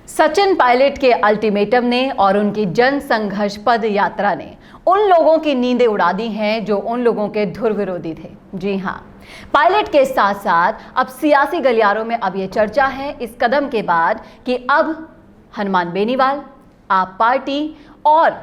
सचिन पायलट के अल्टीमेटम ने और उनकी जन संघर्ष पद यात्रा ने उन लोगों की नींदें उड़ा दी हैं जो उन लोगों के धुर विरोधी थे। जी हाँ, पायलट के साथ साथ अब सियासी गलियारों में अब ये चर्चा है इस कदम के बाद कि अब हनुमान बेनीवाल, आप पार्टी और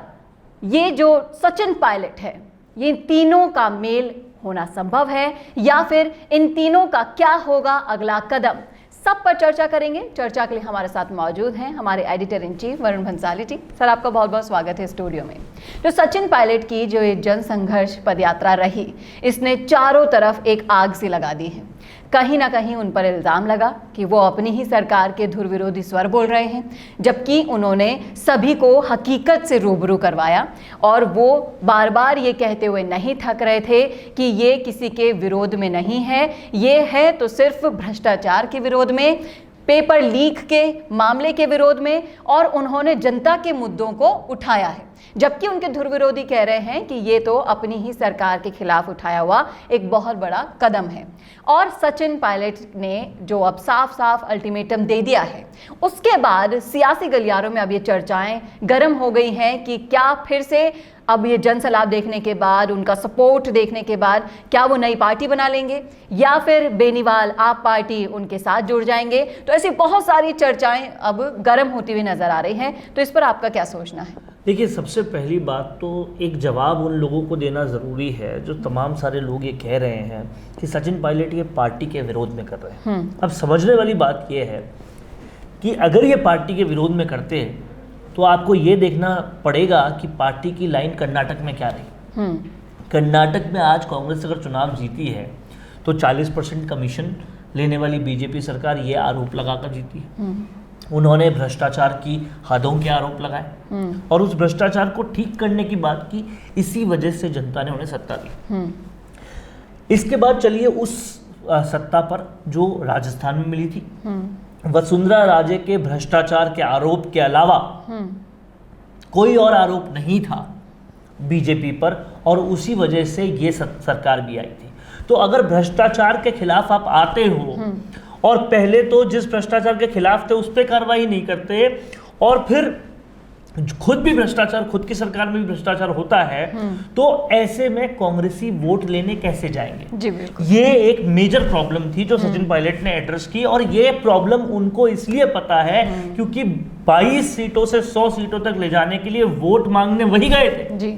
ये जो सचिन पायलट है, ये तीनों का मेल होना संभव है या फिर इन तीनों का क्या होगा अगला कदम, सब पर चर्चा करेंगे। चर्चा के लिए हमारे साथ मौजूद हैं हमारे editor in chief Varun Bhansali ji. Sir, आपका बहुत बहुत स्वागत है स्टूडियो में। जो सचिन पायलट की जो ये जन संघर्ष पदयात्रा रही, इसने चारों तरफ एक आग सी लगा दी है। कहीं ना कहीं उन पर इल्ज़ाम लगा कि वो अपनी ही सरकार के धुर विरोधी स्वर बोल रहे हैं, जबकि उन्होंने सभी को हकीकत से रूबरू करवाया और वो बार बार ये कहते हुए नहीं थक रहे थे कि ये किसी के विरोध में नहीं है, ये है तो सिर्फ भ्रष्टाचार के विरोध में, पेपर लीक के मामले के विरोध में, और उन्होंने जनता के मुद्दों को उठाया है। जबकि उनके धुर विरोधी कह रहे हैं कि ये तो अपनी ही सरकार के खिलाफ उठाया हुआ एक बहुत बड़ा कदम है। और सचिन पायलट ने जो अब साफ साफ अल्टीमेटम दे दिया है, उसके बाद सियासी गलियारों में अब ये चर्चाएं गर्म हो गई हैं कि क्या फिर से अब ये जनसलाब देखने के बाद, उनका सपोर्ट देखने के बाद, क्या वो नई पार्टी बना लेंगे या फिर बेनीवाल आप पार्टी उनके साथ जुड़ जाएंगे। तो ऐसी बहुत सारी चर्चाएं अब गर्म होती हुई नजर आ रही हैं। तो इस पर आपका क्या सोचना है? देखिए, सबसे पहली बात तो एक जवाब उन लोगों को देना ज़रूरी है जो तमाम सारे लोग ये कह रहे हैं कि सचिन पायलट ये पार्टी के विरोध में कर रहे हैं। अब समझने वाली बात ये है कि अगर ये पार्टी के विरोध में करते हैं तो आपको ये देखना पड़ेगा कि पार्टी की लाइन कर्नाटक में क्या रही। कर्नाटक में आज कांग्रेस अगर चुनाव जीती है तो 40% कमीशन लेने वाली बीजेपी सरकार ये आरोप लगाकर जीती है। उन्होंने भ्रष्टाचार की हदों के आरोप लगाए और उस भ्रष्टाचार को ठीक करने की बात की। इसी वजह से जनता ने उन्हें सत्ता दी। इसके बाद चलिए उस सत्ता पर जो राजस्थान में मिली थी, वसुंधरा राजे के भ्रष्टाचार के आरोप के अलावा कोई और आरोप नहीं था बीजेपी पर, और उसी वजह से ये सरकार भी आई थी। तो अगर भ्रष्टाचार के खिलाफ आप आते हो और पहले तो जिस भ्रष्टाचार के खिलाफ थे उस पर कार्रवाई नहीं करते और फिर खुद भी भ्रष्टाचार, खुद की सरकार में भी भ्रष्टाचार होता है, तो ऐसे में कांग्रेसी वोट लेने कैसे जाएंगे? जी बिल्कुल। ये एक मेजर प्रॉब्लम थी जो सचिन पायलट ने एड्रेस की, और ये प्रॉब्लम उनको इसलिए पता है क्योंकि 22 सीटों से 100 सीटों तक ले जाने के लिए वोट मांगने वही गए थे जी।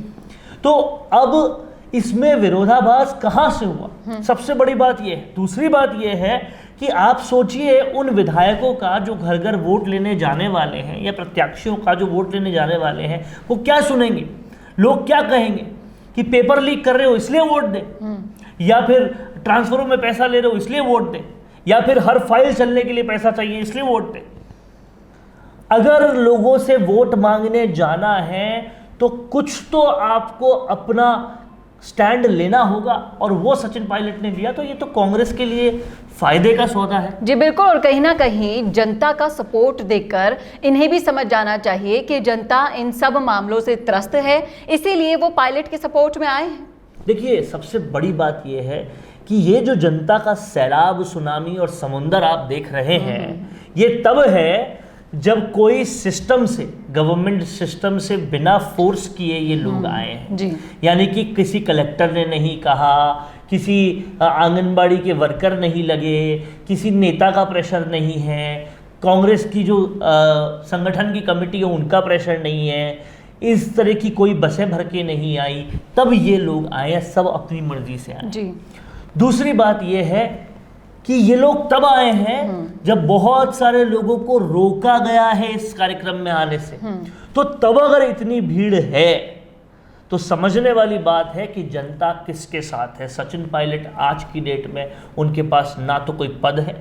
तो अब इसमें विरोधाभास कहां से हुआ? सबसे बड़ी बात यह है। दूसरी बात यह है कि आप सोचिए उन विधायकों का जो घर घर वोट लेने जाने वाले हैं या प्रत्याशियों का जो वोट लेने जाने वाले हैं, वो क्या सुनेंगे? लोग क्या कहेंगे कि पेपर लीक कर रहे हो इसलिए वोट दे, या फिर ट्रांसफरों में पैसा ले रहे हो इसलिए वोट दे, या फिर हर फाइल चलने के लिए पैसा चाहिए इसलिए वोट दे। अगर लोगों से वोट मांगने जाना है तो कुछ तो आपको अपना स्टैंड लेना होगा, और वो सचिन पायलट ने लिया। तो ये तो कांग्रेस के लिए फायदे का सौदा है। जी बिल्कुल। और कहीं ना कहीं जनता का सपोर्ट देखकर इन्हें भी समझ जाना चाहिए कि जनता इन सब मामलों से त्रस्त है, इसीलिए वो पायलट के सपोर्ट में आए हैं। देखिए, सबसे बड़ी बात यह है कि ये जो जनता का सैलाब, सुनामी और समुंदर आप देख रहे हैं, ये तब है जब कोई सिस्टम से, गवर्नमेंट सिस्टम से बिना फोर्स किए ये लोग आए हैं जी। यानी कि किसी कलेक्टर ने नहीं कहा, किसी आंगनबाड़ी के वर्कर नहीं लगे, किसी नेता का प्रेशर नहीं है, कांग्रेस की जो संगठन की कमेटी है उनका प्रेशर नहीं है, इस तरह की कोई बसें भर के नहीं आई, तब ये लोग आए, सब अपनी मर्जी से आए जी। दूसरी बात ये है कि ये लोग तब आए हैं जब बहुत सारे लोगों को रोका गया है इस कार्यक्रम में आने से। तो तब अगर इतनी भीड़ है तो समझने वाली बात है कि जनता किसके साथ है। सचिन पायलट आज की डेट में उनके पास ना तो कोई पद है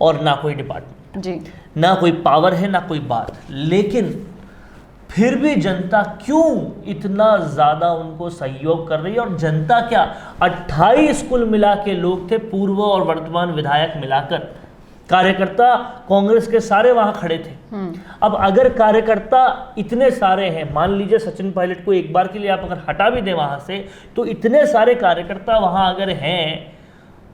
और ना कोई डिपार्टमेंट जी, ना कोई पावर है, ना कोई बात, लेकिन फिर भी जनता क्यों इतना ज़्यादा उनको सहयोग कर रही है? और जनता क्या, 28 कुल मिला के लोग थे, पूर्व और वर्तमान विधायक मिलाकर, कार्यकर्ता कांग्रेस के सारे वहां खड़े थे। अब अगर कार्यकर्ता इतने सारे हैं, मान लीजिए सचिन पायलट को एक बार के लिए आप अगर हटा भी दें वहां से, तो इतने सारे कार्यकर्ता वहां अगर हैं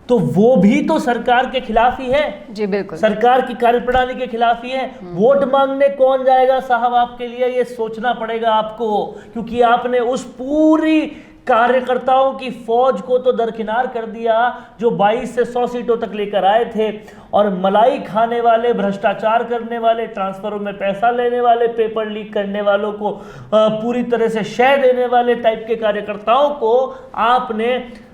तो वो भी तो सरकार के खिलाफ ही है, जी बिल्कुल, सरकार की कार्यप्रणाली के खिलाफ ही है। वोट मांगने कौन जाएगा साहब आपके लिए, ये सोचना पड़ेगा आपको, क्योंकि आपने उस पूरी कार्यकर्ताओं की फौज को तो दरकिनार कर दिया जो 22 से 100 सीटों तक लेकर आए थे, और मलाई खाने वाले, भ्रष्टाचार करने वाले, ट्रांसफरों में पैसा लेने वाले, पेपर लीक करने वालों को पूरी तरह से शय देने वाले टाइप के कार्यकर्ताओं को आपने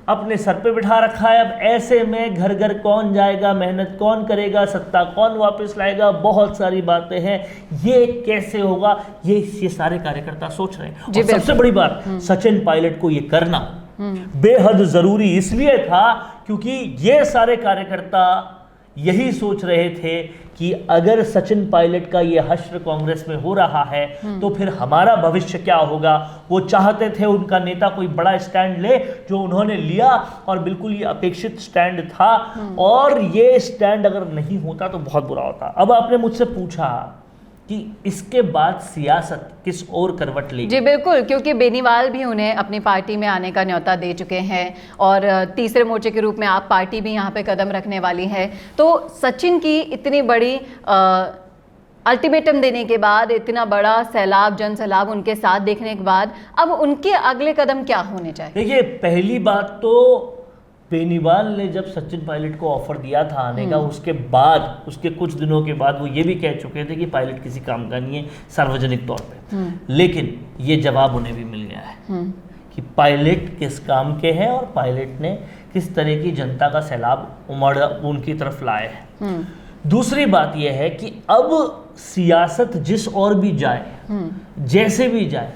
अपने सर पे बिठा रखा है। अब ऐसे में घर घर कौन जाएगा, मेहनत कौन करेगा, सत्ता कौन वापस लाएगा, बहुत सारी बातें हैं, ये कैसे होगा, ये सारे कार्यकर्ता सोच रहे हैं। और सबसे बड़ी बात, सचिन पायलट को ये करना बेहद जरूरी इसलिए था क्योंकि ये सारे कार्यकर्ता यही सोच रहे थे कि अगर सचिन पायलट का ये हश्र कांग्रेस में हो रहा है तो फिर हमारा भविष्य क्या होगा। वो चाहते थे उनका नेता कोई बड़ा स्टैंड ले, जो उन्होंने लिया, और बिल्कुल ये अपेक्षित स्टैंड था, और ये स्टैंड अगर नहीं होता तो बहुत बुरा होता। अब आपने मुझसे पूछा कि इसके बाद सियासत किस ओर करवट लेगी। जी बिल्कुल, क्योंकि बेनीवाल भी उन्हें अपनी पार्टी में आने का न्योता दे चुके हैं, और तीसरे मोर्चे के रूप में आप पार्टी भी यहाँ पे कदम रखने वाली है। तो सचिन की इतनी बड़ी अल्टीमेटम देने के बाद, इतना बड़ा सैलाब, जन सैलाब उनके साथ देखने के बाद, अब उनके अगले कदम क्या होने चाहिए? देखिए, पहली बात तो बेनीवाल ने जब सचिन पायलट को ऑफर दिया था आने का, उसके बाद, उसके कुछ दिनों के बाद वो ये भी कह चुके थे कि पायलट किसी काम का नहीं है सार्वजनिक तौर पे, लेकिन ये जवाब उन्हें भी मिल गया है कि पायलट किस काम के हैं और पायलट ने किस तरह की जनता का सैलाब उमड़ उनकी तरफ लाए हैं। दूसरी बात यह है कि अब सियासत जिस और भी जाए, जैसे भी जाए,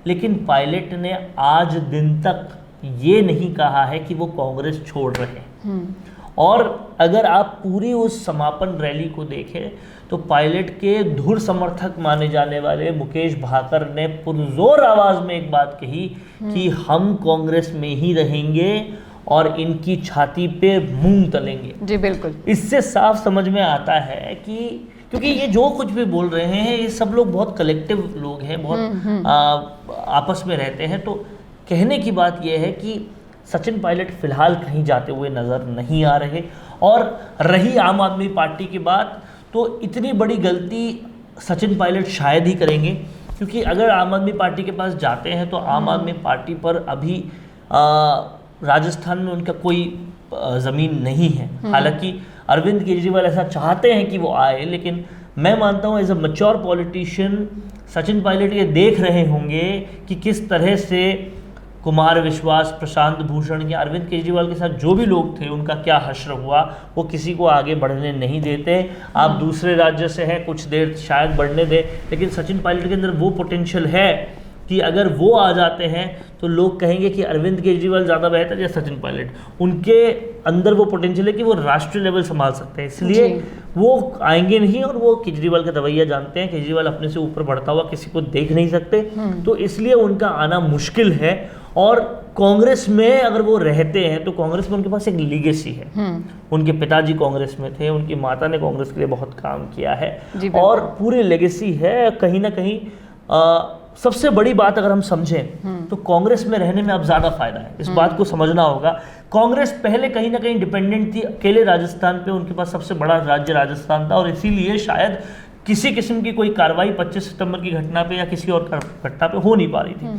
लेकिन पायलट ने आज दिन तक ये नहीं कहा है कि वो कांग्रेस छोड़ रहे हैं। और अगर आप पूरी उस समापन रैली को देखें तो पायलट के धुर समर्थक माने जाने वाले मुकेश भाकर ने पुरजोर आवाज में एक बात कही कि हम कांग्रेस में ही रहेंगे और इनकी छाती पे मूंग तलेंगे। जी बिल्कुल, इससे साफ समझ में आता है कि क्योंकि ये जो कुछ भी बोल रहे हैं ये सब लोग बहुत कलेक्टिव लोग हैं, बहुत आपस में रहते हैं। तो कहने की बात यह है कि सचिन पायलट फिलहाल कहीं जाते हुए नज़र नहीं आ रहे। और रही आम आदमी पार्टी की बात, तो इतनी बड़ी गलती सचिन पायलट शायद ही करेंगे, क्योंकि अगर आम आदमी पार्टी के पास जाते हैं तो आम आदमी पार्टी पर अभी राजस्थान में उनका कोई ज़मीन नहीं है। हालांकि अरविंद केजरीवाल ऐसा चाहते हैं कि वो आए, लेकिन मैं मानता हूँ as a mature politician Sachin Pilot ये देख रहे होंगे कि किस तरह से कुमार विश्वास, प्रशांत भूषण या अरविंद केजरीवाल के साथ जो भी लोग थे उनका क्या हश्र हुआ। वो किसी को आगे बढ़ने नहीं देते। आप दूसरे राज्य से हैं, कुछ देर शायद बढ़ने दें, लेकिन सचिन पायलट के अंदर वो पोटेंशियल है कि अगर वो आ जाते हैं तो लोग कहेंगे कि अरविंद केजरीवाल ज़्यादा बेहतर या सचिन पायलट। उनके अंदर वो पोटेंशियल है कि वो राष्ट्रीय लेवल संभाल सकते हैं, इसलिए वो आएंगे नहीं। और वो केजरीवाल का रवैया जानते हैं, केजरीवाल अपने से ऊपर बढ़ता हुआ किसी को देख नहीं सकते, तो इसलिए उनका आना मुश्किल है। और कांग्रेस में अगर वो रहते हैं तो कांग्रेस में उनके पास एक लीगेसी है। उनके पिताजी कांग्रेस में थे, उनकी माता ने कांग्रेस के लिए बहुत काम किया है और पूरी लेगेसी है। कहीं ना कहीं सबसे बड़ी बात अगर हम समझें तो कांग्रेस में रहने में अब ज़्यादा फायदा है। इस बात को समझना होगा। कांग्रेस पहले कहीं ना कहीं डिपेंडेंट थी अकेले राजस्थान पे, उनके पास सबसे बड़ा राज्य राजस्थान था, और इसीलिए शायद किसी किस्म की कोई कार्रवाई 25 सितंबर की घटना पे या किसी और घटना पे हो नहीं पा रही थी।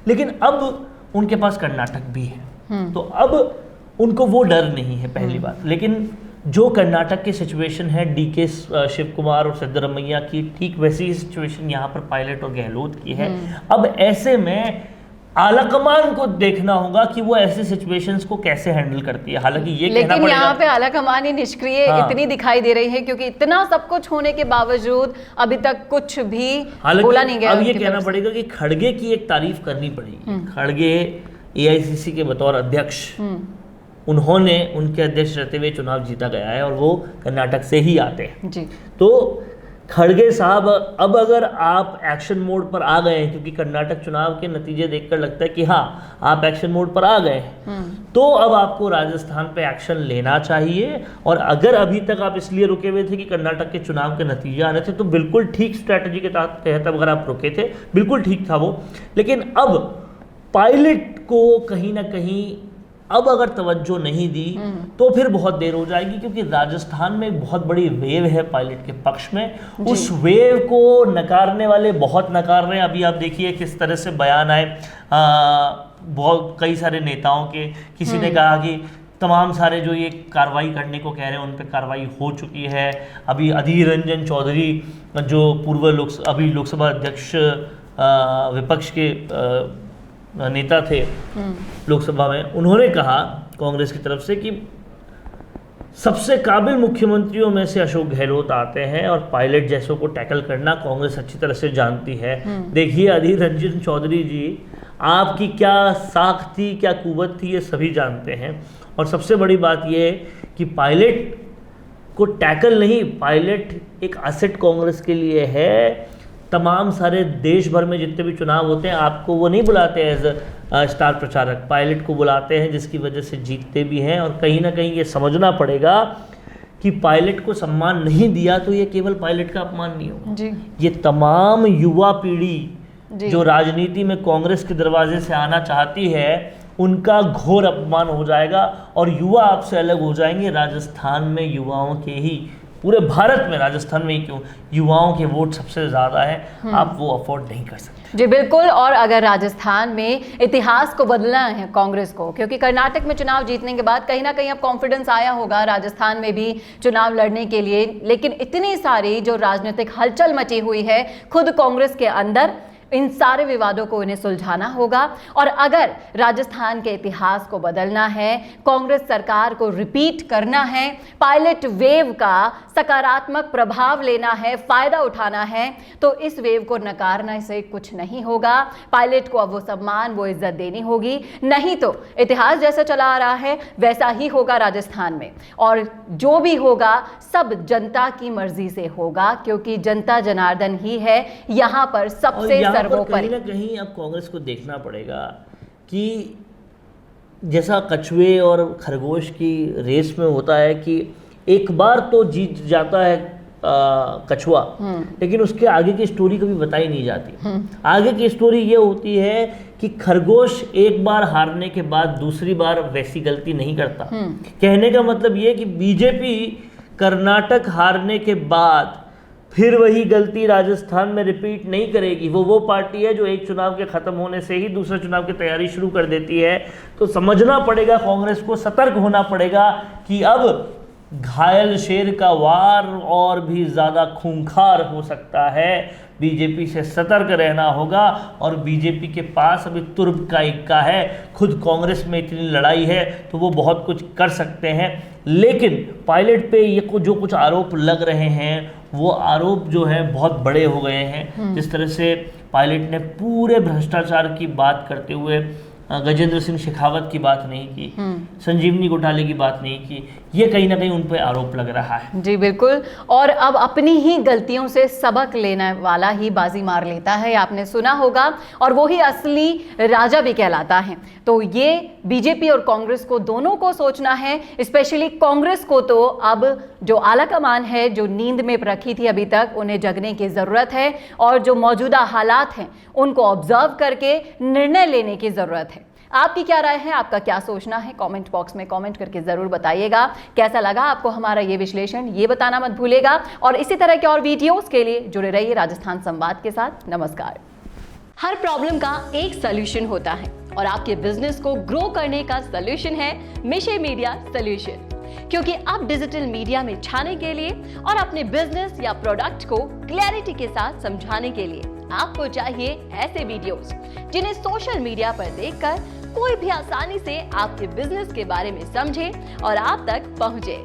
लेकिन अब उनके पास कर्नाटक भी है, तो अब उनको वो डर नहीं है, पहली बात। लेकिन जो कर्नाटक की सिचुएशन है डीके शिव कुमार और सिद्धरमैया की, ठीक वैसी ही सिचुएशन यहाँ पर पायलट और गहलोत की है। अब ऐसे में आलाकमान को देखना होगा कि वो ऐसे सिचुएशंस को कैसे हैंडल करती है। हालांकि ये लेकिन यहाँ पे आलाकमान ही निष्क्रिय इतनी दिखाई दे रही है, क्योंकि इतना सब कुछ होने के बावजूद अभी तक कुछ भी बोला नहीं गया। अब ये कहना पड़ेगा कि खड़गे की एक तारीफ करनी पड़ेगी। खड़गे एआईसीसी के बतौर अध्यक्ष, उन्होंने उनके अध्यक्ष रहते हुए चुनाव जीता गया है और वो कर्नाटक से ही आते हैं जी। तो खड़गे साहब, अब अगर आप एक्शन मोड पर आ गए हैं, क्योंकि कर्नाटक चुनाव के नतीजे देखकर लगता है कि हाँ आप एक्शन मोड पर आ गए हैं, तो अब आपको राजस्थान पे एक्शन लेना चाहिए। और अगर अभी तक आप इसलिए रुके हुए थे कि कर्नाटक के चुनाव के नतीजे आने थे, तो बिल्कुल ठीक स्ट्रैटेजी के तहत अगर आप रुके थे, बिल्कुल ठीक था वो। लेकिन अब पायलट को कहीं ना कहीं अब अगर तवज्जो नहीं दी तो फिर बहुत देर हो जाएगी, क्योंकि राजस्थान में एक बहुत बड़ी वेव है पायलट के पक्ष में। उस वेव को नकारने वाले बहुत नकार रहे हैं। अभी आप देखिए किस तरह से बयान आए बहुत कई सारे नेताओं के। किसी ने कहा कि तमाम सारे जो ये कार्रवाई करने को कह रहे हैं उन पर कार्रवाई हो चुकी है। अभी अधीर रंजन चौधरी जो पूर्व लोकसभा अध्यक्ष विपक्ष के नेता थे लोकसभा में, उन्होंने कहा कांग्रेस की तरफ से कि सबसे काबिल मुख्यमंत्रियों में से अशोक गहलोत आते हैं और पायलट जैसों को टैकल करना कांग्रेस अच्छी तरह से जानती है। देखिए अधीर रंजन चौधरी जी, आपकी क्या साख थी, क्या कुव्वत थी, ये सभी जानते हैं। और सबसे बड़ी बात ये है कि पायलट को टैकल नहीं, पायलट एक एसेट कांग्रेस के लिए है। तमाम सारे देश भर में जितने भी चुनाव होते हैं, आपको वो नहीं बुलाते एज स्टार प्रचारक, पायलट को बुलाते हैं, जिसकी वजह से जीतते भी हैं। और कहीं ना कहीं ये समझना पड़ेगा कि पायलट को सम्मान नहीं दिया तो ये केवल पायलट का अपमान नहीं होगा, ये तमाम युवा पीढ़ी जो राजनीति में कांग्रेस के दरवाजे से आना चाहती है उनका घोर अपमान हो जाएगा और युवा आपसे अलग हो जाएंगे। राजस्थान में युवाओं के ही, पूरे भारत में राजस्थान में ही क्यों, युवाओं के वोट सबसे ज़्यादा है, आप वो अफोर्ड नहीं कर सकते। जी बिल्कुल। और अगर राजस्थान में इतिहास को बदलना है कांग्रेस को, क्योंकि कर्नाटक में चुनाव जीतने के बाद कहीं ना कहीं अब कॉन्फिडेंस आया होगा राजस्थान में भी चुनाव लड़ने के लिए, लेकिन इतनी सारी जो राजनीतिक हलचल मची हुई है खुद कांग्रेस के अंदर, इन सारे विवादों को इन्हें सुलझाना होगा। और अगर राजस्थान के इतिहास को बदलना है, कांग्रेस सरकार को रिपीट करना है, पायलट वेव का सकारात्मक प्रभाव लेना है, फायदा उठाना है, तो इस वेव को नकारने से कुछ नहीं होगा। पायलट को अब वो सम्मान, वो इज्जत देनी होगी, नहीं तो इतिहास जैसा चला आ रहा है वैसा ही होगा राजस्थान में। और जो भी होगा सब जनता की मर्जी से होगा, क्योंकि जनता जनार्दन ही है यहाँ पर सबसे कहीं ना कहीं अब कांग्रेस को देखना पड़ेगा कि जैसा कछुए और खरगोश की रेस में होता है कि एक बार तो जीत जाता है कछुआ, लेकिन उसके आगे की स्टोरी कभी बताई नहीं जाती। आगे की स्टोरी ये होती है कि खरगोश एक बार हारने के बाद दूसरी बार वैसी गलती नहीं करता। कहने का मतलब ये कि बीजेपी कर्नाटक हारने के बाद फिर वही गलती राजस्थान में रिपीट नहीं करेगी। वो पार्टी है जो एक चुनाव के खत्म होने से ही दूसरे चुनाव की तैयारी शुरू कर देती है। तो समझना पड़ेगा कांग्रेस को, सतर्क होना पड़ेगा कि अब घायल शेर का वार और भी ज़्यादा खूंखार हो सकता है। बीजेपी से सतर्क रहना होगा और बीजेपी के पास अभी तुर्क का इक्का है। खुद कांग्रेस में इतनी लड़ाई है तो वो बहुत कुछ कर सकते हैं, लेकिन पायलट पे ये जो कुछ आरोप लग रहे हैं वो आरोप जो है बहुत बड़े हो गए हैं। जिस तरह से पायलट ने पूरे भ्रष्टाचार की बात करते हुए गजेंद्र सिंह शेखावत की बात नहीं की, संजीवनी घोटाले की बात नहीं की, ये कहीं ना कहीं उन पर आरोप लग रहा है। जी बिल्कुल। और अब अपनी ही गलतियों से सबक लेने वाला ही बाजी मार लेता है, आपने सुना होगा, और वो ही असली राजा भी कहलाता है। तो ये बीजेपी और कांग्रेस को दोनों को सोचना है। स्पेशली कांग्रेस को तो अब जो आला कमान है, जो नींद में रखी थी अभी तक, उन्हें जगने की ज़रूरत है और जो मौजूदा हालात हैं उनको ऑब्जर्व करके निर्णय लेने की ज़रूरत है। आपकी क्या राय है, आपका क्या सोचना है, कमेंट बॉक्स में कमेंट करके ज़रूर बताइएगा। कैसा लगा आपको हमारा ये विश्लेषण, ये बताना मत भूलिएगा। और इसी तरह के और वीडियोस के लिए जुड़े रहिए राजस्थान संवाद के साथ। नमस्कार। हर प्रॉब्लम का एक सॉल्यूशन होता है और आपके बिजनेस को ग्रो करने का सॉल्यूशन है मिशे मीडिया सॉल्यूशन। क्योंकि अब डिजिटल मीडिया में छाने के लिए और अपने बिजनेस या प्रोडक्ट को क्लैरिटी के साथ समझाने के लिए आपको चाहिए ऐसे वीडियोस जिन्हें सोशल मीडिया पर देखकर कोई भी आसानी से आपके बिजनेस के बारे में समझे और आप तक पहुंचे।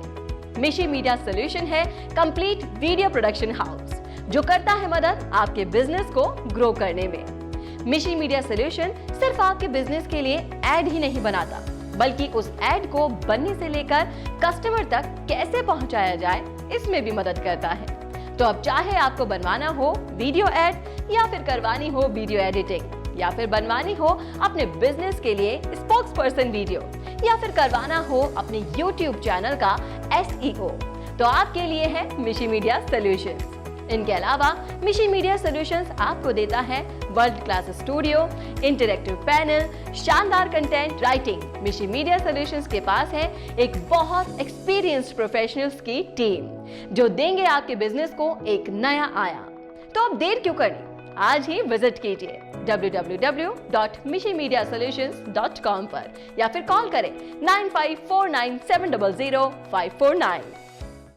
मिशे मीडिया सॉल्यूशन है कंप्लीट वीडियो प्रोडक्शन हाउस जो करता है मदद आपके बिजनेस को ग्रो करने में। मिशे मीडिया सॉल्यूशन सिर्फ आपके बिजनेस के लिए एड ही नहीं बनाता, बल्कि उस एड को बनने से लेकर कस्टमर तक कैसे पहुंचाया जाए इसमें भी मदद करता है। तो अब चाहे आपको बनवाना हो वीडियो एड या फिर करवानी हो वीडियो एडिटिंग या फिर बनवानी हो अपने बिजनेस के लिए स्पोक्स पर्सन वीडियो या फिर करवाना हो अपने YouTube चैनल का SEO, तो आपके लिए है मिशे मीडिया सॉल्यूशंस। इनके अलावा मिशे मीडिया सॉल्यूशंस आपको देता है world class studio, interactive panel, शानदार कंटेंट राइटिंग। मिशी मीडिया सॉल्यूशंस के पास है एक बहुत एक्सपीरियंस्ड प्रोफेशनल्स की टीम जो देंगे आपके बिजनेस को एक नया आयाम। तो अब देर क्यों करनी, आज ही विजिट कीजिए www.mishimediasolutions.com पर या फिर कॉल करें 9549700549।